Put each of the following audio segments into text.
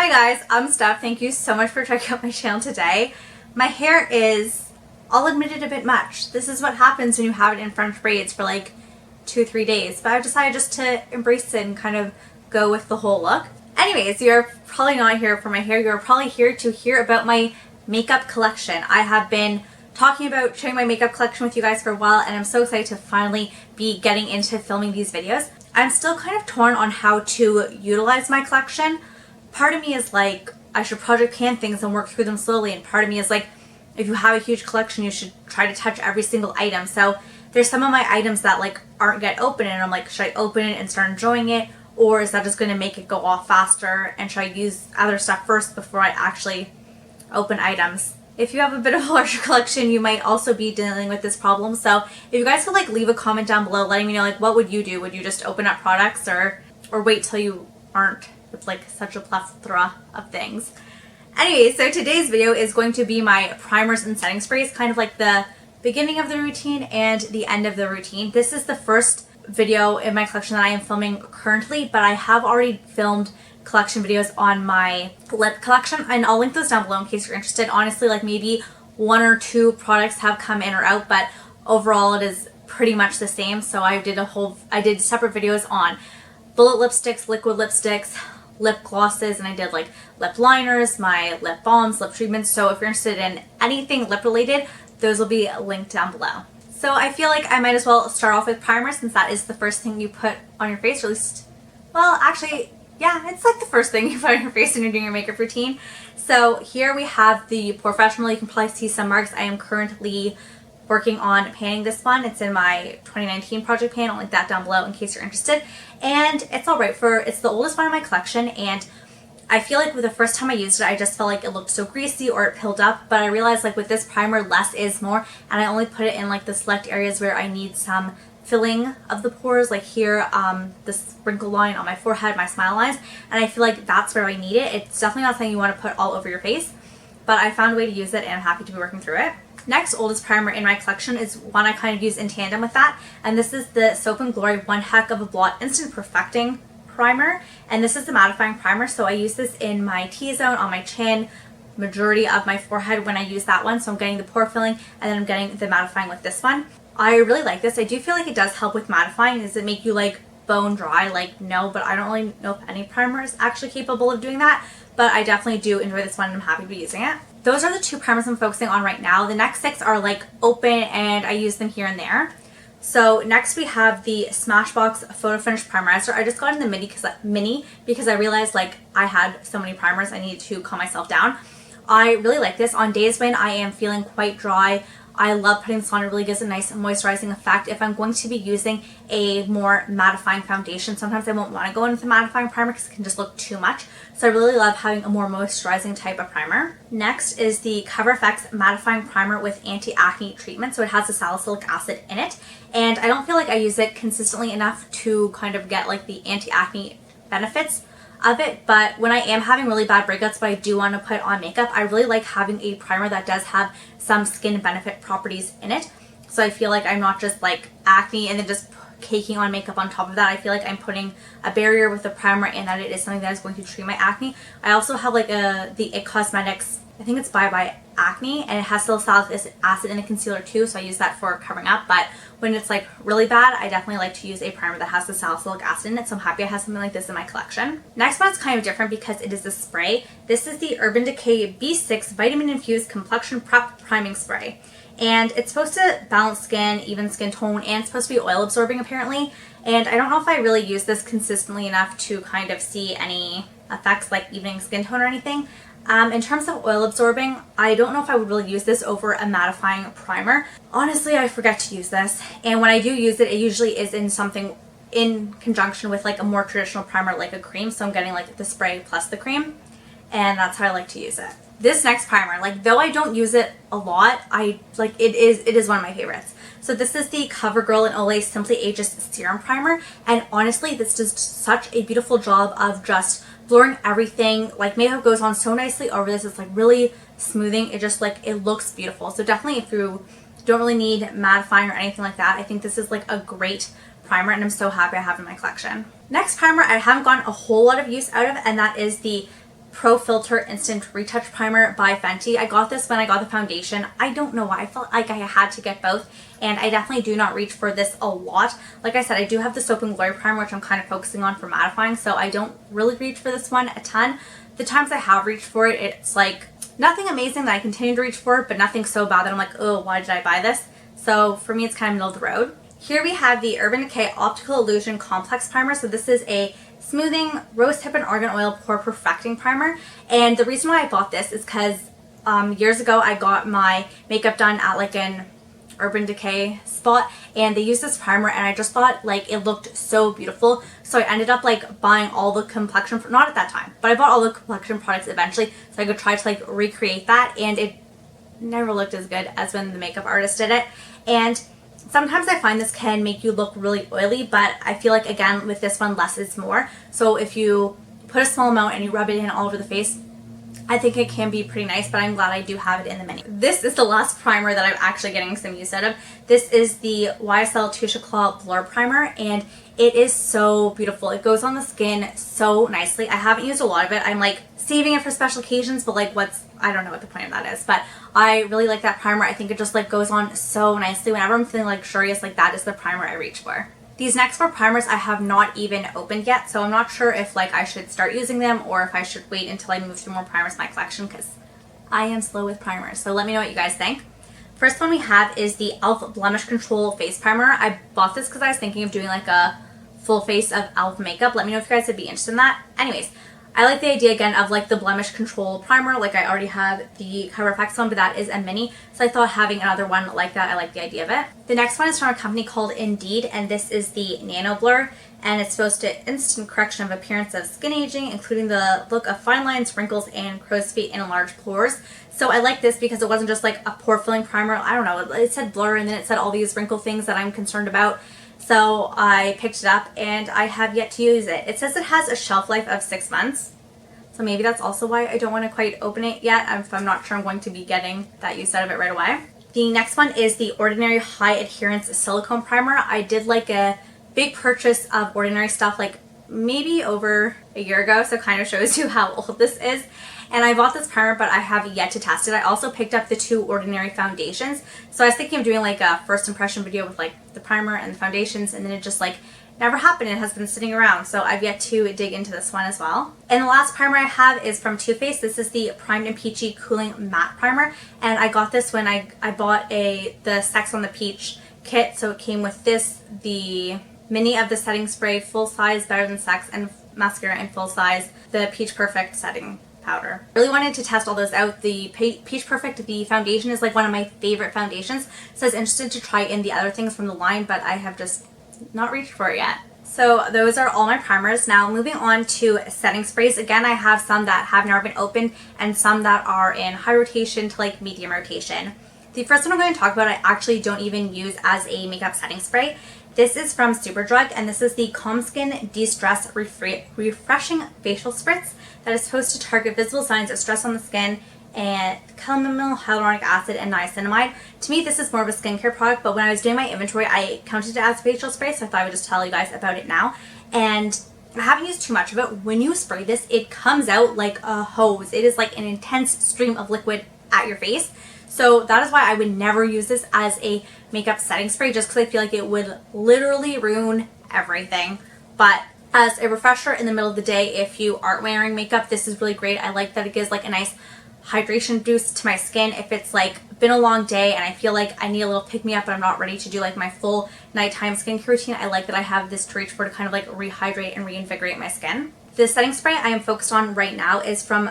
Hi guys, I'm Steph. Thank you so much for checking out my channel today. My hair is, I'll admit it, a bit much. This is what happens when you have it in French braids for like 2-3 days, but I've decided just to embrace it and kind of go with the whole look. Anyways, you're probably not here for my hair. You're probably here to hear about my makeup collection. I have been talking about sharing my makeup collection with you guys for a while, and I'm so excited to finally be getting into filming these videos. I'm still kind of torn on how to utilize my collection. Part of me is like, I should project pan things and work through them slowly, and part of me is like, if you have a huge collection, you should try to touch every single item. So there's some of my items that like aren't yet open, and I'm like, should I open it and start enjoying it, or is that just going to make it go off faster, and should I use other stuff first before I actually open items? If you have a bit of a larger collection, you might also be dealing with this problem. So if you guys could like leave a comment down below letting me know like what would you do? Would you just open up products or wait till you aren't with like such a plethora of things? Anyway, so today's video is going to be my primers and setting sprays, kind of like the beginning of the routine and the end of the routine. This is the first video in my collection that I am filming currently, but I have already filmed collection videos on my lip collection, and I'll link those down below in case you're interested. Honestly, like maybe 1 or 2 products have come in or out, but overall it is pretty much the same. So I did separate videos on bullet lipsticks, liquid lipsticks, lip glosses, and I did like lip liners, my lip balms, lip treatments. So if you're interested in anything lip related, those will be linked down below. So I feel like I might as well start off with primer, since that is the first thing you put on your face, or at least, well, actually, yeah, it's like the first thing you put on your face when you're doing your makeup routine. So here we have the Porefessional. You can probably see some marks. I am currently working on panning this one. It's in my 2019 project pan. I'll link that down below in case you're interested. And it's alright it's the oldest one in my collection, and I feel like with the first time I used it, I just felt like it looked so greasy or it pilled up, but I realized like with this primer, less is more, and I only put it in like the select areas where I need some filling of the pores, like here, this wrinkle line on my forehead, my smile lines, and I feel like that's where I need it. It's definitely not something you want to put all over your face, but I found a way to use it and I'm happy to be working through it. Next oldest primer in my collection is one I kind of use in tandem with that, and this is the Soap & Glory One Heck of a Blot Instant Perfecting Primer, and this is the mattifying primer. So I use this in my T-zone, on my chin, majority of my forehead when I use that one. So I'm getting the pore filling, and then I'm getting the mattifying with this one. I really like this. I do feel like it does help with mattifying. Does it make you like bone dry? Like, no, but I don't really know if any primer is actually capable of doing that, but I definitely do enjoy this one and I'm happy to be using it. Those are the 2 primers I'm focusing on right now. The next 6 are like open and I use them here and there. So next we have the Smashbox Photo Finish Primerizer. I just got in the mini because I realized like I had so many primers, I needed to calm myself down. I really like this on days when I am feeling quite dry. I love putting this on. It really gives a nice moisturizing effect. If I'm going to be using a more mattifying foundation, sometimes I won't want to go in with a mattifying primer because it can just look too much. So I really love having a more moisturizing type of primer. Next is the CoverFX Mattifying Primer with Anti-Acne treatment. So it has the salicylic acid in it, and I don't feel like I use it consistently enough to kind of get like the anti-acne benefits of it, but when I am having really bad breakouts but I do want to put on makeup, I really like having a primer that does have some skin benefit properties in it. So I feel like I'm not just like acne and then just caking on makeup on top of that. I feel like I'm putting a barrier with the primer and that it is something that is going to treat my acne. I also have like the It Cosmetics, I think it's Bye Acne, and it has salicylic acid in the concealer too, so I use that for covering up. But when it's like really bad, I definitely like to use a primer that has the salicylic acid in it, so I'm happy I have something like this in my collection. Next one is kind of different because it is a spray. This is the Urban Decay B6 Vitamin Infused Complexion Prep Priming Spray. And it's supposed to balance skin, even skin tone, and it's supposed to be oil absorbing apparently. And I don't know if I really use this consistently enough to kind of see any effects like evening skin tone or anything. In terms of oil absorbing, I don't know if I would really use this over a mattifying primer. Honestly, I forget to use this, and when I do use it, it usually is in something in conjunction with like a more traditional primer like a cream, so I'm getting like the spray plus the cream, and that's how I like to use it. This next primer, like though I don't use it a lot, I like it is one of my favorites. So this is the Covergirl and Olay Simply Ageless Serum Primer, and honestly this does such a beautiful job of just blurring everything. Like makeup goes on so nicely over this. It's like really smoothing. It just like, it looks beautiful. So definitely if you don't really need mattifying or anything like that, I think this is like a great primer, and I'm so happy I have it in my collection. Next primer I haven't gotten a whole lot of use out of, and that is the Pro Filt'r Instant Retouch Primer by Fenty. I got this when I got the foundation. I don't know why. I felt like I had to get both, and I definitely do not reach for this a lot. Like I said, I do have the Soap and Glory Primer, which I'm kind of focusing on for mattifying, so I don't really reach for this one a ton. The times I have reached for it, it's like nothing amazing that I continue to reach for, but nothing so bad that I'm like, oh, why did I buy this? So for me, it's kind of middle of the road. Here we have the Urban Decay Optical Illusion Complex Primer. So this is a smoothing rosehip and argan oil pore perfecting primer, and the reason why I bought this is because years ago I got my makeup done at like an Urban Decay spot, and they used this primer, and I just thought like it looked so beautiful, so I ended up like buying all the complexion, not at that time, but I bought all the complexion products eventually so I could try to like recreate that, and it never looked as good as when the makeup artist did it. And sometimes I find this can make you look really oily, but I feel like, again, with this one, less is more. So if you put a small amount and you rub it in all over the face, I think it can be pretty nice, but I'm glad I do have it in the mini. This is the last primer that I'm actually getting some use out of. This is the YSL Touche Eclat Blur Primer, and it is so beautiful. It goes on the skin so nicely. I haven't used a lot of it. I'm like saving it for special occasions, but like I don't know what the point of that is, but I really like that primer. I think it just like goes on so nicely. Whenever I'm feeling luxurious, like that is the primer I reach for. These next 4 primers I have not even opened yet, so I'm not sure if like I should start using them or if I should wait until I move through more primers in my collection, because I am slow with primers. So let me know what you guys think. First one we have is the e.l.f. Blemish Control Face Primer. I bought this because I was thinking of doing like a full face of e.l.f. makeup. Let me know if you guys would be interested in that. Anyways, I like the idea again of like the blemish control primer. Like I already have the CoverFX one, but that is a mini, so I thought having another one like that, I like the idea of it. The next one is from a company called Indeed, and this is the Nanoblur, and it's supposed to instant correction of appearance of skin aging, including the look of fine lines, wrinkles, and crow's feet in enlarged pores. So I like this because it wasn't just like a pore filling primer. I don't know, it said blur and then it said all these wrinkle things that I'm concerned about. So I picked it up and I have yet to use it. It says it has a shelf life of 6 months. So maybe that's also why I don't want to quite open it yet, if I'm not sure I'm going to be getting that use out of it right away. The next one is the Ordinary High Adherence Silicone Primer. I did like a big purchase of Ordinary stuff like maybe over a year ago, so it kind of shows you how old this is. And I bought this primer, but I have yet to test it. I also picked up the 2 Ordinary foundations. So I was thinking of doing like a first impression video with like the primer and the foundations, and then it just like never happened. It has been sitting around, so I've yet to dig into this one as well. And the last primer I have is from Too Faced. This is the Primed and Peachy Cooling Matte Primer, and I got this when I bought the Sex on the Peach kit. So it came with this, the mini of the setting spray, full size Better Than Sex, and mascara in full size, the Peach Perfect setting powder. Really wanted to test all those out. The Peach Perfect, the foundation, is like one of my favorite foundations, so I was interested to try in the other things from the line, but I have just not reached for it yet. So those are all my primers. Now moving on to setting sprays. Again, I have some that have never been opened and some that are in high rotation to like medium rotation. The first one I'm going to talk about I actually don't even use as a makeup setting spray. This is from Superdrug, and this is the Calm Skin De-Stress Refreshing Facial Spritz that is supposed to target visible signs of stress on the skin and chamomile, hyaluronic acid, and niacinamide. To me, this is more of a skincare product, but when I was doing my inventory, I counted it as facial spray, so I thought I would just tell you guys about it now. And I haven't used too much of it. When you spray this, it comes out like a hose. It is like an intense stream of liquid at your face. So that is why I would never use this as a makeup setting spray, just because I feel like it would literally ruin everything. But as a refresher in the middle of the day, if you aren't wearing makeup, this is really great. I like that it gives like a nice hydration boost to my skin. If it's like been a long day and I feel like I need a little pick-me-up but I'm not ready to do like my full nighttime skincare routine, I like that I have this to reach for to kind of like rehydrate and reinvigorate my skin. The setting spray I am focused on right now is from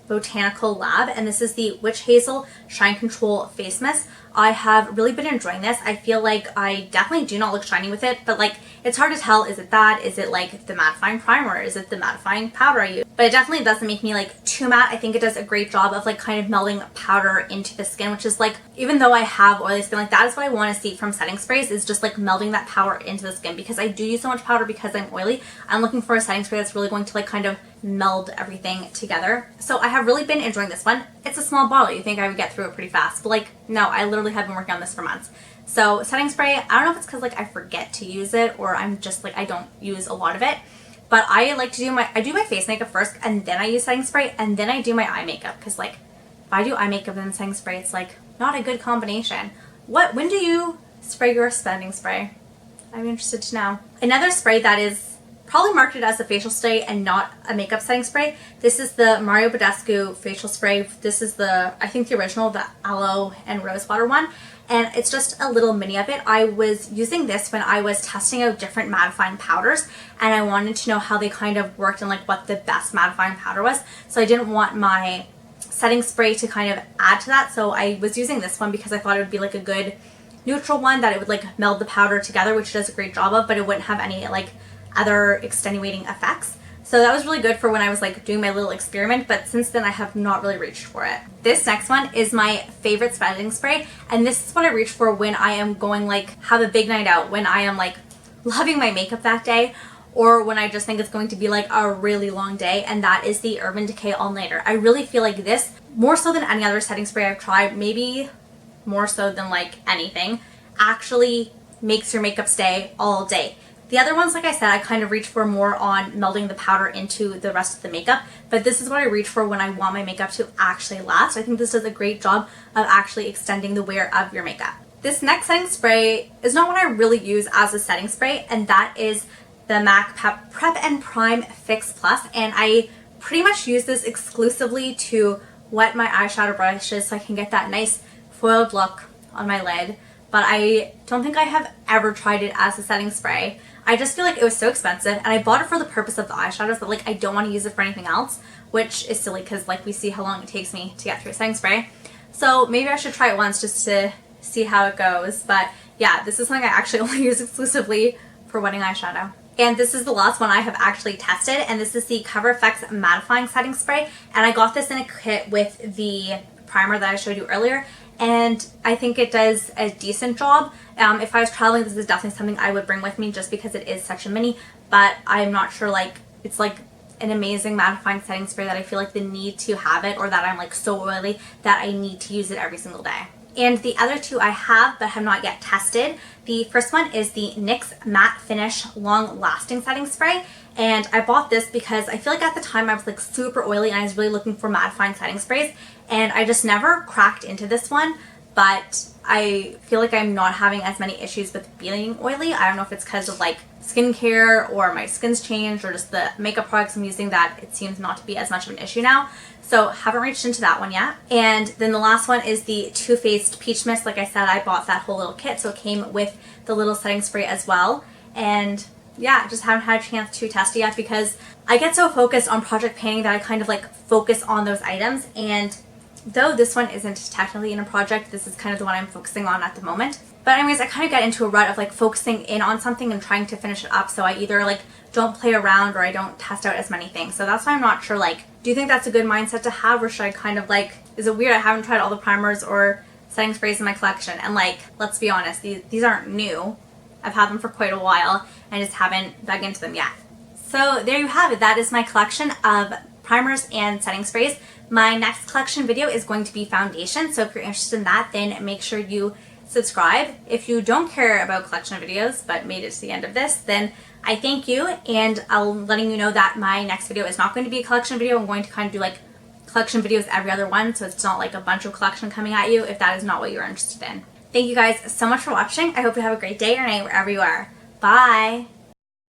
Botanical Lab, and this is the Witch Hazel Shine Control Face Mist. I have really been enjoying this. I feel like I definitely do not look shiny with it, but like it's hard to tell, is it that? Is it like the mattifying primer? Is it the mattifying powder I use? But it definitely doesn't make me like too matte. I think it does a great job of like kind of melding powder into the skin, which is like, even though I have oily skin, like that is what I want to see from setting sprays, is just like melding that powder into the skin, because I do use so much powder because I'm oily. I'm looking for a setting spray that's really going to like kind of meld everything together. So I have really been enjoying this one. It's a small bottle. You think I would get through it pretty fast, but like no, I literally have been working on this for months. So setting spray, I don't know if it's because like I forget to use it or I'm just like I don't use a lot of it. But I like to do my face makeup first, and then I use setting spray, and then I do my eye makeup, because like if I do eye makeup and setting spray, it's like not a good combination. When do you spray your setting spray? I'm interested to know. Another spray that is probably marketed as a facial spray and not a makeup setting spray. This is the Mario Badescu facial spray. This is I think the original, the aloe and rose water one. And it's just a little mini of it. I was using this when I was testing out different mattifying powders, and I wanted to know how they kind of worked and like what the best mattifying powder was. So I didn't want my setting spray to kind of add to that. So I was using this one because I thought it would be like a good neutral one, that it would like meld the powder together, which it does a great job of, but it wouldn't have any like other extenuating effects. So that was really good for when I was like doing my little experiment, but since then I have not really reached for it. This next one is my favorite setting spray, and this is what I reach for when I am going like have a big night out, when I am like loving my makeup that day, or when I just think it's going to be like a really long day, and that is the Urban Decay All Nighter. I really feel like this, more so than any other setting spray I've tried, maybe more so than like anything, actually makes your makeup stay all day. The other ones, like I said, I kind of reach for more on melding the powder into the rest of the makeup, but this is what I reach for when I want my makeup to actually last. I think this does a great job of actually extending the wear of your makeup. This next setting spray is not what I really use as a setting spray, and that is the MAC Prep and Prime Fix Plus, and I pretty much use this exclusively to wet my eyeshadow brushes so I can get that nice foiled look on my lid, but I don't think I have ever tried it as a setting spray. I just feel like it was so expensive, and I bought it for the purpose of the eyeshadows, but like I don't want to use it for anything else, which is silly because like we see how long it takes me to get through a setting spray. So maybe I should try it once just to see how it goes. But yeah, this is something I actually only use exclusively for wetting eyeshadow. And this is the last one I have actually tested, and this is the Cover FX Mattifying Setting Spray, and I got this in a kit with the primer that I showed you earlier, and I think it does a decent job. If I was traveling, this is definitely something I would bring with me just because it is such a mini, but I'm not sure like it's like an amazing mattifying setting spray that I feel like the need to have it, or that I'm like so oily that I need to use it every single day. And the other two I have but have not yet tested. The first one is the NYX Matte Finish Long Lasting Setting Spray, and I bought this because I feel like at the time I was like super oily and I was really looking for mattifying setting sprays, and I just never cracked into this one, but I feel like I'm not having as many issues with being oily. I don't know if it's because of like skincare or my skin's changed or just the makeup products I'm using that it seems not to be as much of an issue now. So haven't reached into that one yet. And then the last one is the Too Faced Peach Mist. Like I said, I bought that whole little kit, so it came with the little setting spray as well. And yeah, just haven't had a chance to test it yet because I get so focused on project painting that I kind of like focus on those items. And though this one isn't technically in a project, this is kind of the one I'm focusing on at the moment. But anyways, I kind of get into a rut of like focusing in on something and trying to finish it up, so I either like don't play around or I don't test out as many things. So that's why I'm not sure, like, do you think that's a good mindset to have, or should I kind of like, is it weird I haven't tried all the primers or setting sprays in my collection? And like, let's be honest, these aren't new. I've had them for quite a while and just haven't dug into them yet. So there you have it. That is my collection of primers and setting sprays. My next collection video is going to be foundation, so if you're interested in that, then make sure you subscribe. If you don't care about collection videos but made it to the end of this, then I thank you, and I'm letting you know that my next video is not going to be a collection video. I'm going to kind of do like collection videos every other one, so it's not like a bunch of collection coming at you if that is not what you're interested in. Thank you guys so much for watching. I hope you have a great day or night wherever you are. Bye!